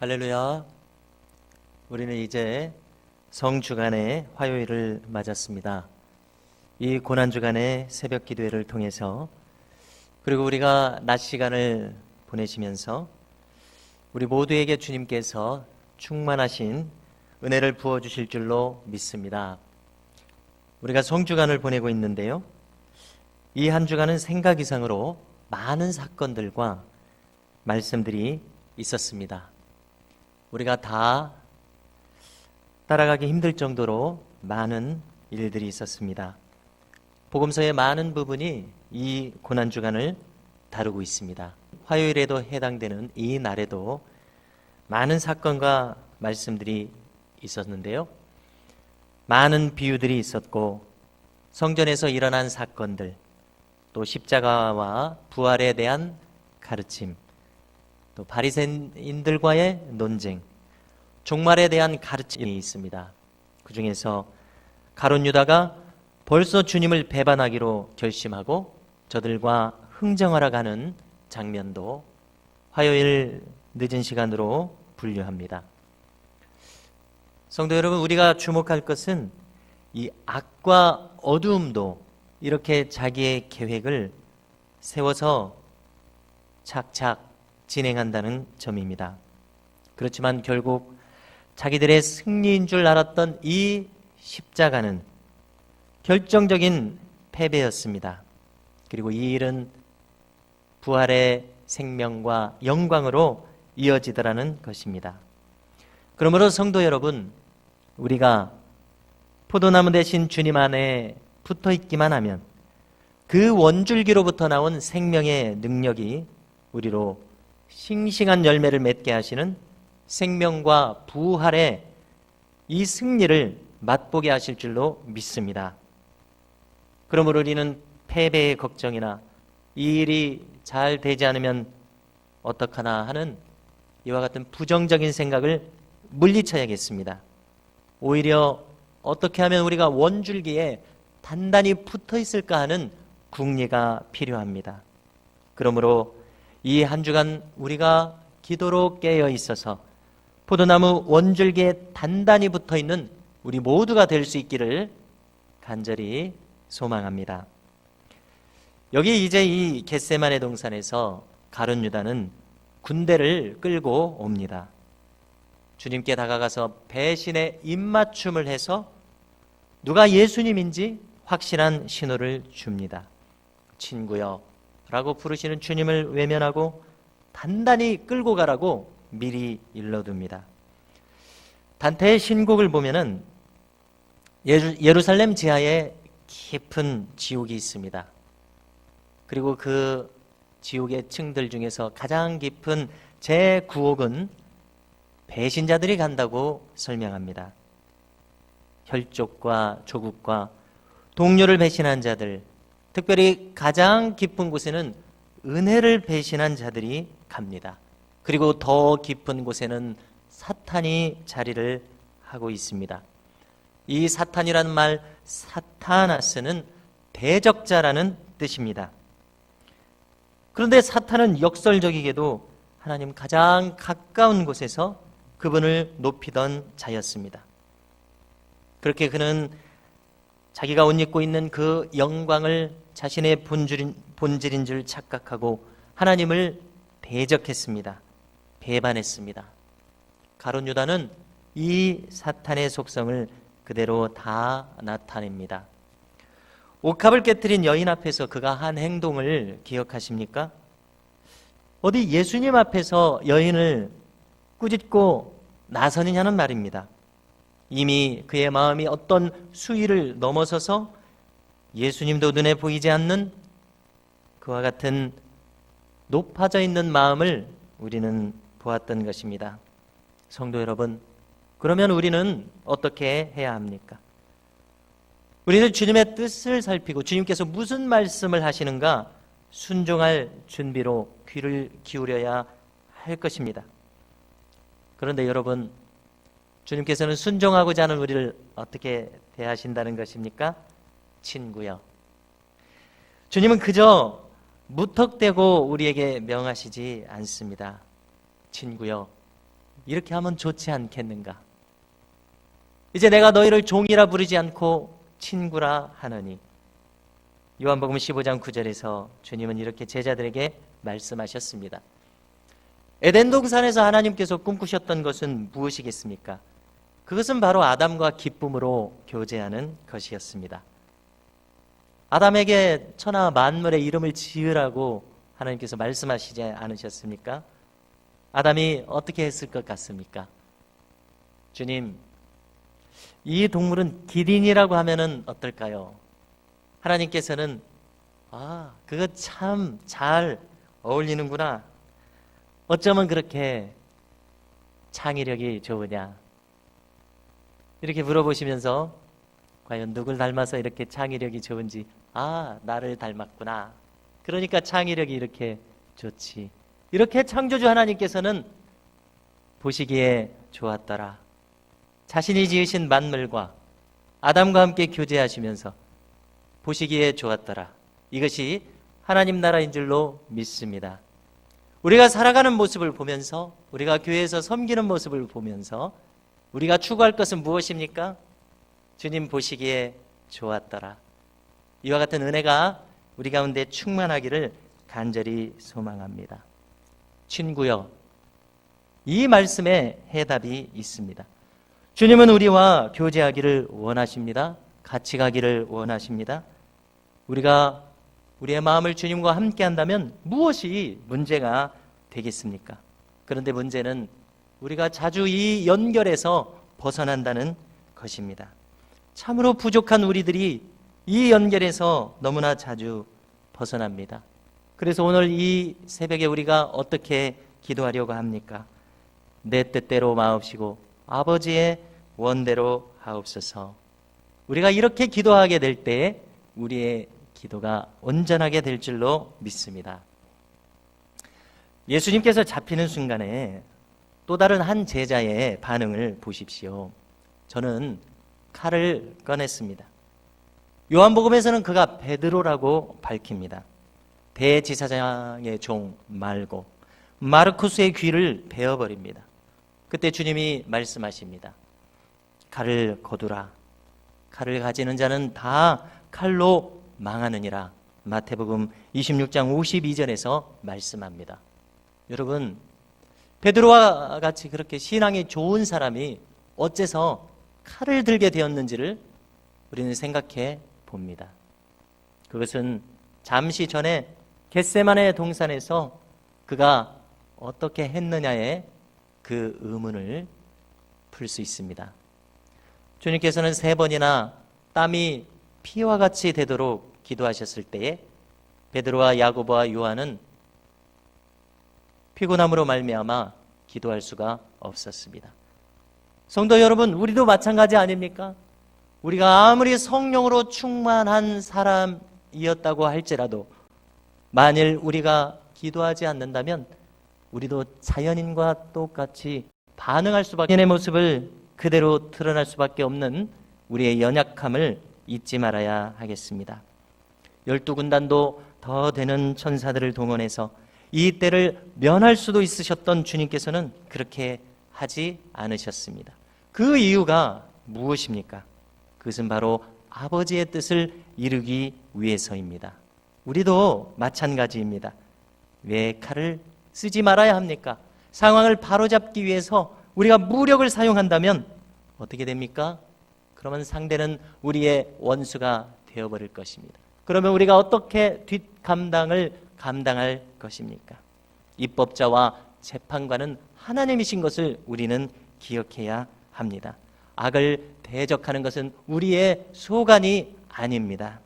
할렐루야. 우리는 이제 성주간의 화요일을 맞았습니다. 이 고난주간의 새벽 기도회를 통해서 그리고 우리가 낮 시간을 보내시면서 우리 모두에게 주님께서 충만하신 은혜를 부어주실 줄로 믿습니다. 우리가 성주간을 보내고 있는데요, 이 한 주간은 생각 이상으로 많은 사건들과 말씀들이 있었습니다. 우리가 다 따라가기 힘들 정도로 많은 일들이 있었습니다. 복음서의 많은 부분이 이 고난주간을 다루고 있습니다. 화요일에도 해당되는 이 날에도 많은 사건과 말씀들이 있었는데요, 많은 비유들이 있었고 성전에서 일어난 사건들, 또 십자가와 부활에 대한 가르침, 또 바리새인들과의 논쟁, 종말에 대한 가르침이 있습니다. 그 중에서 가룟 유다가 벌써 주님을 배반하기로 결심하고 저들과 흥정하러 가는 장면도 화요일 늦은 시간으로 분류합니다. 성도 여러분, 우리가 주목할 것은 이 악과 어두움도 이렇게 자기의 계획을 세워서 착착 진행한다는 점입니다. 그렇지만 결국 자기들의 승리인 줄 알았던 이 십자가는 결정적인 패배였습니다. 그리고 이 일은 부활의 생명과 영광으로 이어지더라는 것입니다. 그러므로 성도 여러분, 우리가 포도나무 대신 주님 안에 붙어 있기만 하면 그 원줄기로부터 나온 생명의 능력이 우리로 싱싱한 열매를 맺게 하시는 생명과 부활의 이 승리를 맛보게 하실 줄로 믿습니다. 그러므로 우리는 패배의 걱정이나 이 일이 잘 되지 않으면 어떡하나 하는 이와 같은 부정적인 생각을 물리쳐야겠습니다. 오히려 어떻게 하면 우리가 원줄기에 단단히 붙어 있을까 하는 궁리가 필요합니다. 그러므로 이 한 주간 우리가 기도로 깨어 있어서 포도나무 원줄기에 단단히 붙어 있는 우리 모두가 될 수 있기를 간절히 소망합니다. 여기 이제 이 겟세마네 동산에서 가룟 유다는 군대를 끌고 옵니다. 주님께 다가가서 배신의 입맞춤을 해서 누가 예수님인지 확실한 신호를 줍니다. 친구여 라고 부르시는 주님을 외면하고 단단히 끌고 가라고 미리 일러둡니다. 단테의 신곡을 보면은 예루살렘 지하에 깊은 지옥이 있습니다. 그리고 그 지옥의 층들 중에서 가장 깊은 제9옥은 배신자들이 간다고 설명합니다. 혈족과 조국과 동료를 배신한 자들, 특별히 가장 깊은 곳에는 은혜를 배신한 자들이 갑니다. 그리고 더 깊은 곳에는 사탄이 자리를 하고 있습니다. 이 사탄이라는 말, 사타나스는 대적자라는 뜻입니다. 그런데 사탄은 역설적이게도 하나님 가장 가까운 곳에서 그분을 높이던 자였습니다. 그렇게 그는 자기가 옷 입고 있는 그 영광을 자신의 본질인 줄 착각하고 하나님을 대적했습니다. 배반했습니다. 가룟 유다는 이 사탄의 속성을 그대로 다 나타냅니다. 옥합을 깨뜨린 여인 앞에서 그가 한 행동을 기억하십니까? 어디 예수님 앞에서 여인을 꾸짖고 나서느냐는 말입니다. 이미 그의 마음이 어떤 수위를 넘어서서 예수님도 눈에 보이지 않는 그와 같은 높아져 있는 마음을 우리는 보았던 것입니다. 성도 여러분, 그러면 우리는 어떻게 해야 합니까? 우리는 주님의 뜻을 살피고 주님께서 무슨 말씀을 하시는가 순종할 준비로 귀를 기울여야 할 것입니다. 그런데 여러분, 주님께서는 순종하고자 하는 우리를 어떻게 대하신다는 것입니까? 친구여. 주님은 그저 무턱대고 우리에게 명하시지 않습니다. 친구여, 이렇게 하면 좋지 않겠는가? 이제 내가 너희를 종이라 부르지 않고 친구라 하느니. 요한복음 15장 9절에서 주님은 이렇게 제자들에게 말씀하셨습니다. 에덴 동산에서 하나님께서 꿈꾸셨던 것은 무엇이겠습니까? 그것은 바로 아담과 기쁨으로 교제하는 것이었습니다. 아담에게 천하 만물의 이름을 지으라고 하나님께서 말씀하시지 않으셨습니까? 아담이 어떻게 했을 것 같습니까? 주님, 이 동물은 기린이라고 하면은 어떨까요? 하나님께서는 그거 참 잘 어울리는구나. 어쩌면 그렇게 창의력이 좋으냐? 이렇게 물어보시면서 과연 누굴 닮아서 이렇게 창의력이 좋은지, 나를 닮았구나. 그러니까 창의력이 이렇게 좋지. 이렇게 창조주 하나님께서는 보시기에 좋았더라. 자신이 지으신 만물과 아담과 함께 교제하시면서 보시기에 좋았더라. 이것이 하나님 나라인 줄로 믿습니다. 우리가 살아가는 모습을 보면서, 우리가 교회에서 섬기는 모습을 보면서 우리가 추구할 것은 무엇입니까? 주님 보시기에 좋았더라. 이와 같은 은혜가 우리 가운데 충만하기를 간절히 소망합니다. 친구여, 이 말씀에 해답이 있습니다. 주님은 우리와 교제하기를 원하십니다. 같이 가기를 원하십니다. 우리가 우리의 마음을 주님과 함께 한다면 무엇이 문제가 되겠습니까? 그런데 문제는 우리가 자주 이 연결에서 벗어난다는 것입니다. 참으로 부족한 우리들이 이 연결에서 너무나 자주 벗어납니다. 그래서 오늘 이 새벽에 우리가 어떻게 기도하려고 합니까? 내 뜻대로 마옵시고 아버지의 원대로 하옵소서. 우리가 이렇게 기도하게 될 때 우리의 기도가 온전하게 될 줄로 믿습니다. 예수님께서 잡히는 순간에 또 다른 한 제자의 반응을 보십시오. 저는 칼을 꺼냈습니다. 요한복음에서는 그가 베드로라고 밝힙니다. 대제사장의 종 말고 마르쿠스의 귀를 베어버립니다. 그때 주님이 말씀하십니다. 칼을 거두라. 칼을 가지는 자는 다 칼로 망하느니라. 마태복음 26장 52절에서 말씀합니다. 여러분, 베드로와 같이 그렇게 신앙이 좋은 사람이 어째서 칼을 들게 되었는지를 우리는 생각해 봅니다. 그것은 잠시 전에 겟세마네 동산에서 그가 어떻게 했느냐에 그 의문을 풀 수 있습니다. 주님께서는 3번이나 땀이 피와 같이 되도록 기도하셨을 때에 베드로와 야고보와 요한은 피곤함으로 말미암아 기도할 수가 없었습니다. 성도 여러분, 우리도 마찬가지 아닙니까? 우리가 아무리 성령으로 충만한 사람이었다고 할지라도 만일 우리가 기도하지 않는다면 우리도 자연인과 똑같이 반응할 수밖에, 자신의 모습을 그대로 드러날 수밖에 없는 우리의 연약함을 잊지 말아야 하겠습니다. 12군단도 더 되는 천사들을 동원해서 이 때를 면할 수도 있으셨던 주님께서는 그렇게 하지 않으셨습니다. 그 이유가 무엇입니까? 그것은 바로 아버지의 뜻을 이루기 위해서입니다. 우리도 마찬가지입니다. 왜 칼을 쓰지 말아야 합니까? 상황을 바로잡기 위해서 우리가 무력을 사용한다면 어떻게 됩니까? 그러면 상대는 우리의 원수가 되어버릴 것입니다. 그러면 우리가 어떻게 뒷감당을 감당할 것입니까? 입법자와 재판관은 하나님이신 것을 우리는 기억해야 합니다. 악을 대적하는 것은 우리의 소관이 아닙니다.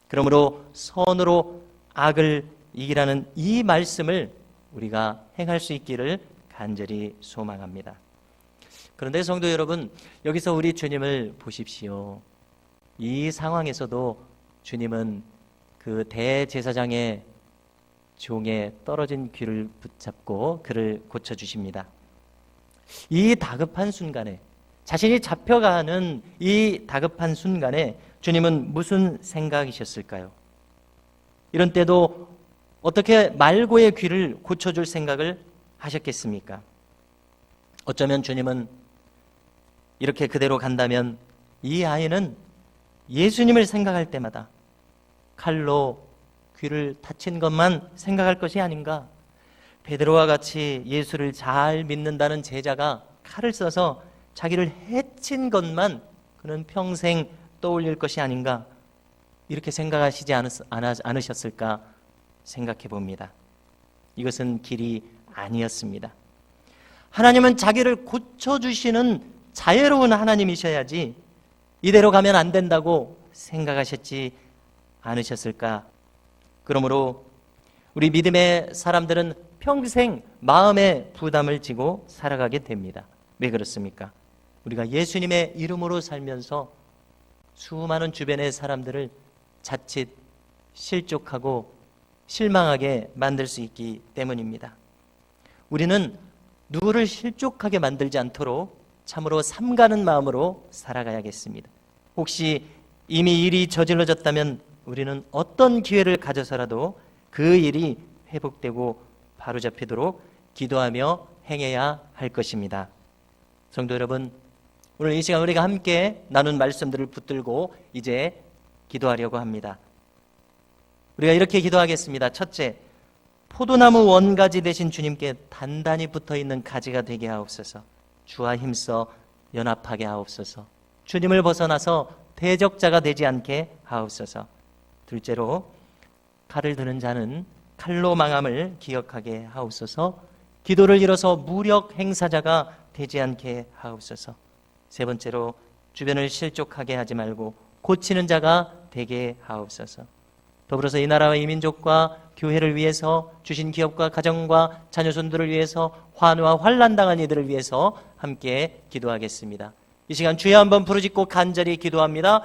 그러므로 선으로 악을 이기라는 이 말씀을 우리가 행할 수 있기를 간절히 소망합니다. 그런데 성도 여러분, 여기서 우리 주님을 보십시오. 이 상황에서도 주님은 그 대제사장의 종에 떨어진 귀를 붙잡고 그를 고쳐주십니다. 이 다급한 순간에, 자신이 잡혀가는 이 다급한 순간에 주님은 무슨 생각이셨을까요? 이런 때도 어떻게 말고의 귀를 고쳐줄 생각을 하셨겠습니까? 어쩌면 주님은 이렇게 그대로 간다면 이 아이는 예수님을 생각할 때마다 칼로 귀를 다친 것만 생각할 것이 아닌가. 베드로와 같이 예수를 잘 믿는다는 제자가 칼을 써서 자기를 해친 것만 그는 평생 떠올릴 것이 아닌가. 이렇게 생각하시지 않으셨을까 생각해 봅니다. 이것은 길이 아니었습니다. 하나님은 자기를 고쳐주시는 자애로운 하나님이셔야지 이대로 가면 안 된다고 생각하셨지 않으셨을까. 그러므로 우리 믿음의 사람들은 평생 마음의 부담을 지고 살아가게 됩니다. 왜 그렇습니까? 우리가 예수님의 이름으로 살면서 수많은 주변의 사람들을 자칫 실족하고 실망하게 만들 수 있기 때문입니다. 우리는 누구를 실족하게 만들지 않도록 참으로 삼가는 마음으로 살아가야겠습니다. 혹시 이미 일이 저질러졌다면 우리는 어떤 기회를 가져서라도 그 일이 회복되고 바로잡히도록 기도하며 행해야 할 것입니다. 성도 여러분, 오늘 이 시간 우리가 함께 나눈 말씀들을 붙들고 이제 기도하려고 합니다. 우리가 이렇게 기도하겠습니다. 첫째, 포도나무 원가지 되신 주님께 단단히 붙어있는 가지가 되게 하옵소서. 주와 힘써 연합하게 하옵소서. 주님을 벗어나서 대적자가 되지 않게 하옵소서. 둘째로, 칼을 드는 자는 칼로 망함을 기억하게 하옵소서. 기도를 잃어서 무력 행사자가 되지 않게 하옵소서. 세 번째로, 주변을 실족하게 하지 말고 고치는 자가 되게 하옵소서. 더불어서 이 나라와 이 민족과 교회를 위해서, 주신 기업과 가정과 자녀손들을 위해서, 환우와 환난 당한 이들을 위해서 함께 기도하겠습니다. 이 시간 주여 한번 부르짖고 간절히 기도합니다.